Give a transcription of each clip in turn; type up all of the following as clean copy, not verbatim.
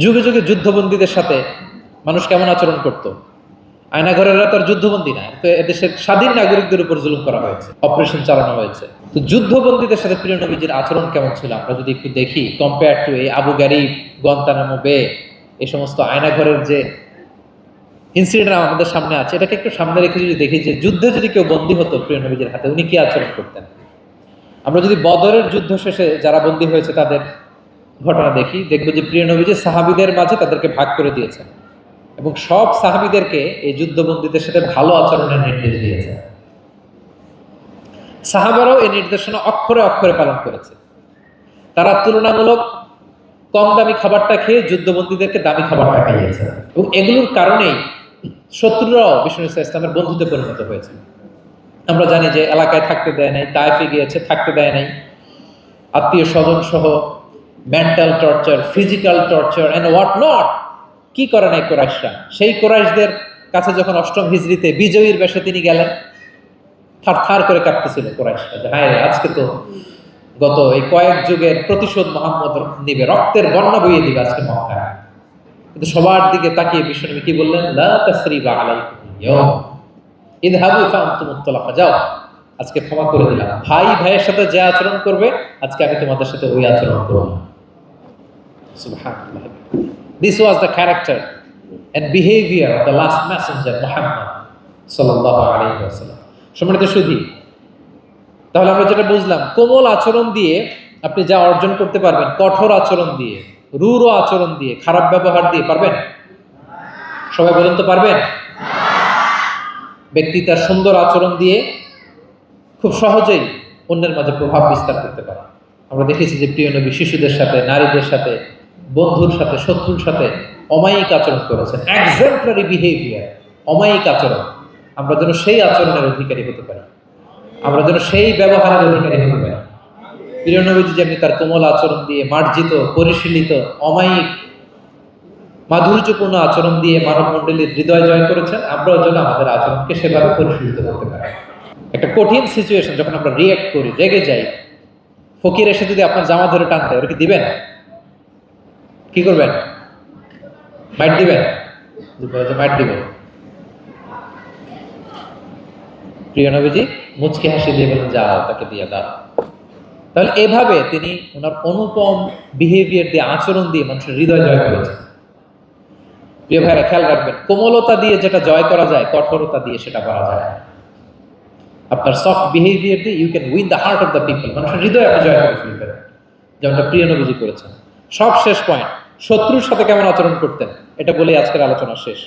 যুগে যুগে যুদ্ধবন্দীদের সাথে মানুষ কেমন আচরণ করত? আয়নাঘরেরা তো আর যুদ্ধবন্দী না, তো এদেশের স্বাধীন নাগরিকদের উপর জুলুম করা হয়েছে, অপারেশন চালানো হয়েছে। তো যুদ্ধবন্দীদের সাথে প্রিয় নবীজির আচরণ কেমন ছিল আমরা যদি একটু দেখি, কম্পেয়ার টু এই আবু গারিব, গুয়ান্তানামো বে, এই সমস্ত আয়নাঘরের যে ইনসিডেন্ট আমাদের সামনে আছে, এটাকে একটু সামনে রেখে যদি দেখি যে যুদ্ধে যদি কেউ বন্দী হতো প্রিয় নবীজির হাতে, উনি কি আচরণ করতেন। আমরা যদি বদরের যুদ্ধ শেষে যারা বন্দী হয়েছে তাদের ঘটনা দেখি, দেখবো যে প্রিয় নবীজি সাহাবীদের মাঝে তাদেরকে ভাগ করে দিয়েছেন এবং সব সাহাবীদেরকে এই যুদ্ধবন্দীদের সাথে ভালো আচরণের নির্দেশ দিয়েছেন। সাহাবারাও এই নির্দেশনা অক্ষরে অক্ষরে পালন করেছে। তারা তুলনামূলক কম দামি খাবারটা খেয়ে যুদ্ধবন্দীদেরকে দামি খাবারটা খাইয়েছে এবং এগুলোর কারণেই শত্রুরাও বিষ্ণু ইসলামের বন্ধুতে পরিণত হয়েছে। আমরা জানি যে এলাকায় থাকতে দেয় নাই, তায়েফে গিয়েছে, থাকতে দেয় নাই, আত্মীয় স্বজন সহ mental torture, physical torture and what not কি করে নাই কোরাইশরা। সেই কোরাইশদের কাছে যখন অষ্টম হিজরিতে বিজয়ীর বেশে তিনি গেলেন, থার থার করে কাঁপতেছিল কোরাইশরা যে হায় আজকে তো গত এই কয়েক যুগের প্রতিশোধ মোহাম্মদ নিবে, রক্তের বন্যা বইয়ে দিবে আজকে মক্কায়। কিন্তু সবার দিকে তাকিয়ে বিশ্বনবী কি বললেন? লা তাসরিবা আলাইকুম ইয়াউম ইযহাবু ফাআনতুম মুত্তালাকা, যাও আজকে ক্ষমা করে দিলাম। ভাই ভাইয়ের সাথে যে আচরণ করবে আজকে আমি তোমাদের সাথে ওই আচরণ করব। সুবহানাল্লাহ। This was the character and behavior of the last messenger Muhammad sallallahu alaihi wasallam. সম্মানিত সুধী, তাহলে আমরা যেটা বুঝলাম, কোমল আচরণ দিয়ে আপনি যা অর্জন করতে পারবেন, কঠোর আচরণ দিয়ে, রূঢ় আচরণ দিয়ে, খারাপ ব্যবহার দিয়ে পারবেন? সবাই বলেন তো পারবেন? ব্যক্তি তার সুন্দর আচরণ দিয়ে খুব সহজেই অন্যের মাঝে প্রভাব বিস্তার করতে পারে। আমরা দেখেছি যে প্রিয় নবী শিশুদের সাথে, নারীদের সাথে, বন্ধুর সাথে, শত্রুর সাথে অমায়িক আচরণ করেছেন। এক্সাম্পলারি বিহেভিয়ার, অমায়িক আচরণ। আমরা যেন সেই আচরণের অধিকারী হতে পারি, আমরা যেন সেই ব্যবহারের অধিকারী হতে পারি। প্রিয় নবীজি যেমনি তার কোমল আচরণ দিয়ে, মার্জিত, পরিশীলিত, অমায়িক, মাধুর্যপূর্ণ আচরণ দিয়ে মানব মণ্ডলীর হৃদয় জয় করেছেন, আমরাও যেন আমাদের আচরণকে সেভাবে পরিশীলিত করতে পারি। একটা কঠিন সিচুয়েশন যখন আমরা রিঅ্যাক্ট করি, রেগে যাই, ফকির এসে যদি আপনার জামা ধরে টানতে, ওরা কি দিবেন? কি করবেন? মাইট দিবেন? মাইট দিবেন। প্রিয় নবীজি মুচকি হাসি দিয়ে বলেন, যাও তাকে দিয়ে দাও। তাহলে এভাবে তিনি ওনার অনুপম বিহেভিয়ার দিয়ে, আচরণ দিয়ে মানুষের হৃদয় জয় করেছেন। প্রিয় ভাইরা খেয়াল রাখবেন, কোমলতা দিয়ে যেটা জয় করা যায়, কঠোরতা দিয়ে সেটা করা যায়। আপনার সফট বিহেভিয়ার দিয়ে you can win the heart of the people, মানুষের হৃদয় আপনি জয় করে ফেলবেন, যেমনটা প্রিয় নবীজি করেছেন। সব শেষ পয়েন্ট, শত্রুর সাথে কেমন আচরণ করতেন, এটা বলেই আজকের আলোচনা শেষ।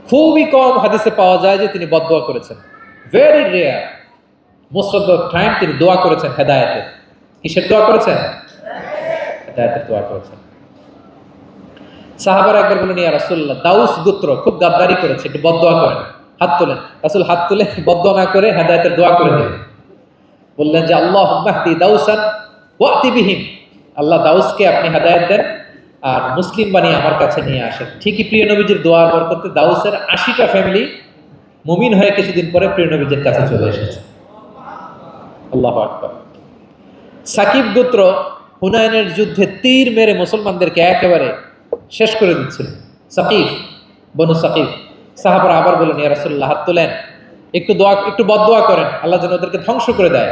খুবই কম হাদিসে পাওয়া যায় যে তিনি বদদোয়া করেছেন, very rare. Most of the time তিনি দোয়া করেছেন হেদায়েতের। কিসের দোয়া করেছেন? হেদায়েতের দোয়া করেছেন। সাহাবারা একবার বলেন, ইয়া রাসূলুল্লাহ, দাউস গোত্র খুব গাদ্দারি করেছে, একটু বদদোয়া করেন। হাত তোলেন। রাসূল হাত তুলে বদদোয়া না করে হেদায়েতের দোয়া করে দিলেন। বললেন যে আল্লাহুম্মা হদি দাউসান ওয়াতি বিহিম, আল্লাহ দাউসকে আপনি হেদায়েত দেন আর মুসলিম বানিয়ে আমার কাছে নিয়ে আসেন। ঠিকই প্রিয় নবীজির দোয়ার বরকতে দাউসের 80টা ফ্যামিলি মুমিন হয়ে কিছুদিন পরে প্রিয় নবীজির কাছে চলে এসেছে। আল্লাহু আকবার। সাকিব গোত্র হুনাইনের যুদ্ধে তীর মেরে মুসলমানদেরকে একেবারে শেষ করে দিচ্ছিল। সাকিব, বনু সাকিব। সাহাবারা আবার বলেন, ইয়া রাসূলুল্লাহ, হাত তোলেন, একটু দোয়া, একটু বদদোয়া করেন, আল্লাহ যেন ওদেরকে ধ্বংস করে দেয়,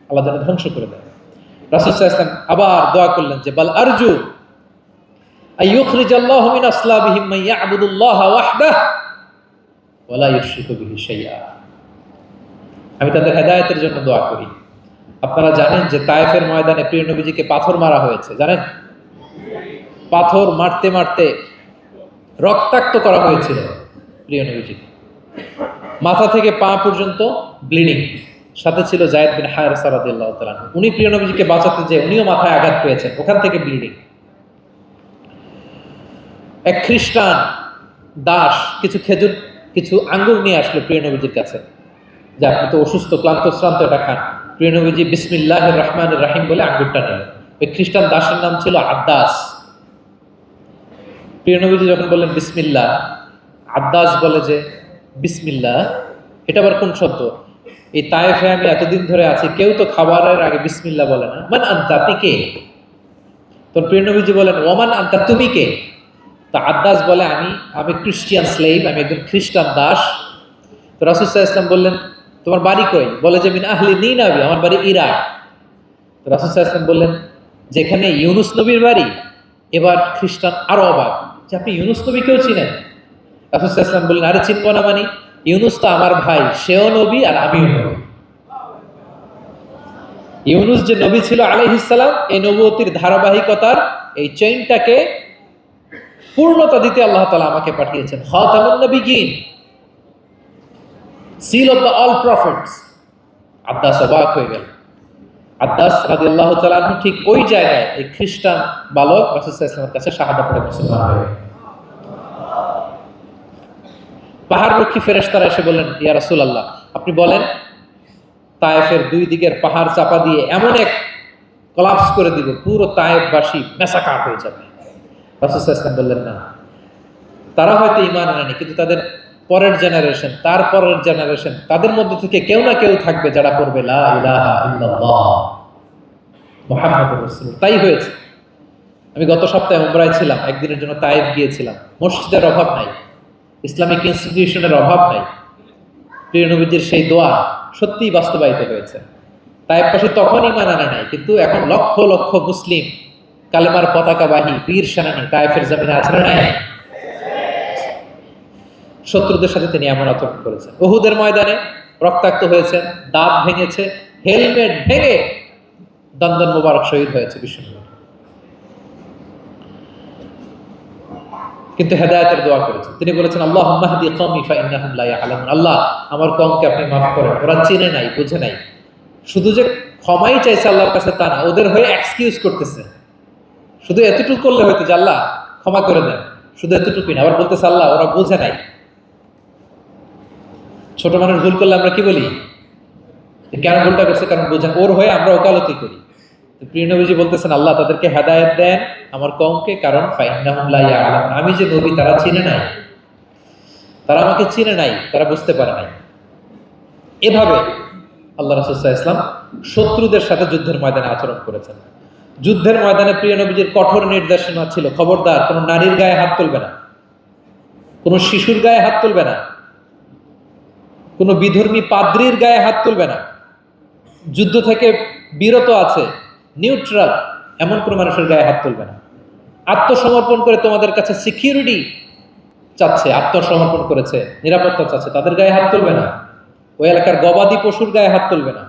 আল্লাহ যেন ধ্বংস করে দেয়। রাসূল সাল্লাল্লাহু আলাইহি ওয়াসাল্লাম আবার দোয়া করলেন যে বাল আরজু আইয়ুখরিজাল্লাহু মিন আসলাবিহিম মান ইয়াবুদুল্লাহ ওয়াহদাহু ওয়া লা ইউশরিকু বিহি শাইআ। আমি তাদের হেদায়েতের জন্য দোয়া করি। আপনারা জানেন যে তায়েফের ময়দানে প্রিয় নবীজিকে পাথর মারা হয়েছে, জানেন? পাথর মারতে মারতে রক্তাক্ত করা হয়েছিল প্রিয় নবীজিকে, মাথা থেকে পা পর্যন্ত ব্লিডিং। সাথে ছিল যায়েদ বিন হারেসা রাদিয়াল্লাহু তাআলা। উনি প্রিয় নবীজিকে বাঁচাতে যে উনিও মাথায় আঘাত পেয়েছেন, ওখান থেকে ব্লিডিং। এক খ্রিস্টান দাস কিছু খেজুর, কিছু আঙ্গুর নিয়ে আসলো প্রিয় নবীজির কাছে, যে আপনি তো অসুস্থ, ক্লান্ত শ্রান্ত, এটা খান। প্রিয় নবীজি বিসমিল্লাহির রহমানির রহিম বলে আঙ্গুরটা নিলেন। ওই খ্রিস্টান দাসের নাম ছিল আদ্দাস। প্রিয় নবীজি যখন বললেন বিসমিল্লাহ, আদ্দাস বলে যে বিসমিল্লাহ, এটা আবার কোন শব্দ? এই তায়েফে আমি এতদিন ধরে আছি, কেউ তো খাবারের আগে বিসমিল্লাহ বলে না। মানে আনতা, আপনি কে? তো তোর প্রিয় নবীজি বলেন ওমান আনতা, তুমি কে? তা আদ্দাস বলে আমি ক্রিশ্চিয়ান স্লেভ, আমি একজন খ্রিস্টান দাস। তো রাসূল সাল্লাল্লাহু আলাইহি ওয়াসাল্লাম বললেন তোমার বাড়ি কই? বলে যে মিন আহলি নিনাবি, আমার বাড়ি ইরাক। তো রাসূল সাল্লাল্লাহু আলাইহি ওয়াসাল্লাম বললেন যেখানে ইউনুস নবীর বাড়ি। এবার খ্রিস্টান আরো অবাক যে আপনি ইউনুস নবীকেও চিনেন? রাসূল সাল্লাল্লাহু আলাইহি ওয়াসাল্লাম বললেন আরে চিনব না মানে, ইউনুস তো আমার ভাই, সেও নবী আর আমিও নবী। ইউনুস যে নবী ছিল আলাইহিস সালাম, এই নবুয়তির ধারাবাহিকতার এই চেইনটাকে পূর্ণতা দিতে আল্লাহ তাআলা আমাকে পাঠিয়েছেন। খাতামুন নবিয়্যিন, seal of the all prophets। আদ্দাস অবাক হয়ে গেল। আদ্দাস রাদিয়াল্লাহু তাআলা আনহু ঠিক ওই জায়গায় এই খ্রিস্টান বালক রাসূল সাল্লাল্লাহু আলাইহি ওয়াসাল্লামের কাছে শাহাদাত পড়ে মুসলমান হয়ে গেল। পাহাড়রক্ষী ফেরেশতারা এসে বললেন ইয়া রাসূলুল্লাহ, আপনি বলেন তায়েফের দুই দিকের পাহাড় চাপা দিয়ে এমন এক কোলাপস করে দিব পুরো তায়েফবাসী মেসাকার হয়ে যাবে। রাসূল সাল্লাল্লাহু আলাইহি ওয়াসাল্লাম বললেন না, তারা হয়তো ঈমান আনেনি, কিন্তু তাদের পরের জেনারেশন, তার পরের জেনারেশন, তাদের মধ্যে থেকে কেউ না কেউ থাকবে যারা পড়বে লা ইলাহা ইল্লাল্লাহ মুহাম্মাদুর রাসূলুল্লাহ। তাই হয়েছে। আমি গত সপ্তাহে উমরায় ছিলাম, একদিনের জন্য তায়েফ গিয়েছিলাম। মসজিদের অভাব নাই, ইসলামিক ইনস্টিটিউশনের অভাব নাই। প্রিয় নবীজির সেই দোয়া সত্যিই বাস্তবায়িত হয়েছে। তায়েফবাসী তখন ঈমান আনে নাই, কিন্তু এখন লক্ষ লক্ষ মুসলিম কালেমার পতাকাবাহী বীর সেনানী তায়েফের জমিনে আছে না নাই? শত্রুদের সাথে তিনি এমন আচরণ করেছেন। উহুদের ময়দানে রক্তাক্ত হয়েছেন, দাঁত ভেঙেছে, হেলমেট ভেঙে দন্দন মোবারক শহীদ হয়েছে বিশ্বনবী। কিন্তু হেদায়েতের দোয়া করেছেন। তিনি বলেছেন আল্লাহুম্মা হদি কওমি ফাইন্নাহুম লা ইয়ালামুন। আল্লাহ আমার কওমকে আপনি মাফ করেন, ওরা চিনে নাই, বুঝে নাই। শুধু যে ক্ষমাই চাইছে আল্লাহর কাছে তা না, ওদের হয়ে এক্সকিউজ করতেছে। শুধু এতটুকু করলে হয়তো যে আল্লাহ ক্ষমা করে দেন, শুধু এতটুকুই না, আবার বলতেছে আল্লাহ ওরা বুঝে নাই। ছোট মানুষ ভুল করলে আমরা কি বলি? কেন ভুলটা করছে? কারণ বোঝেন। ওর হয়ে আমরা ওকালতি করি। প্রিয় নবীজি বলতেছেন আল্লাহ তাদেরকে হেদায়েত দেন আমার কওমকে, কারণ ফাইন্নাহুম লা ইয়ালামুন, আমি যে নবী তারা চিনে নাই, তারা আমাকে চিনে নাই, তারা বুঝতে পারে নাই। এভাবে আল্লাহ রাসূল সাল্লাল্লাহু আলাইহি ওয়াসাল্লাম শত্রুদের সাথে যুদ্ধের ময়দানে আচরণ করেছেন। যুদ্ধের ময়দানে প্রিয় নবীজির কঠোর নির্দেশনা ছিল খবরদার কোনো নারীর গায়ে হাত তুলবে না, কোনো শিশুর গায়ে হাত তুলবে না, কোনো বিধর্মী পাদ্রীর গায়ে হাত তুলবে না। যুদ্ধ থেকে বিরত আছে, নিউট্রাল এমন কোনো মানুষের গায়ে হাত তুলবে না। আত্মসমর্পণ করে তোমাদের কাছে সিকিউরিটি চাচ্ছে, আত্মসমর্পণ করেছে, নিরাপত্তা চাচ্ছে, তাদের গায়ে হাত তুলবে না। ওই এলাকার গবাদি পশুর গায়ে হাত তুলবে না।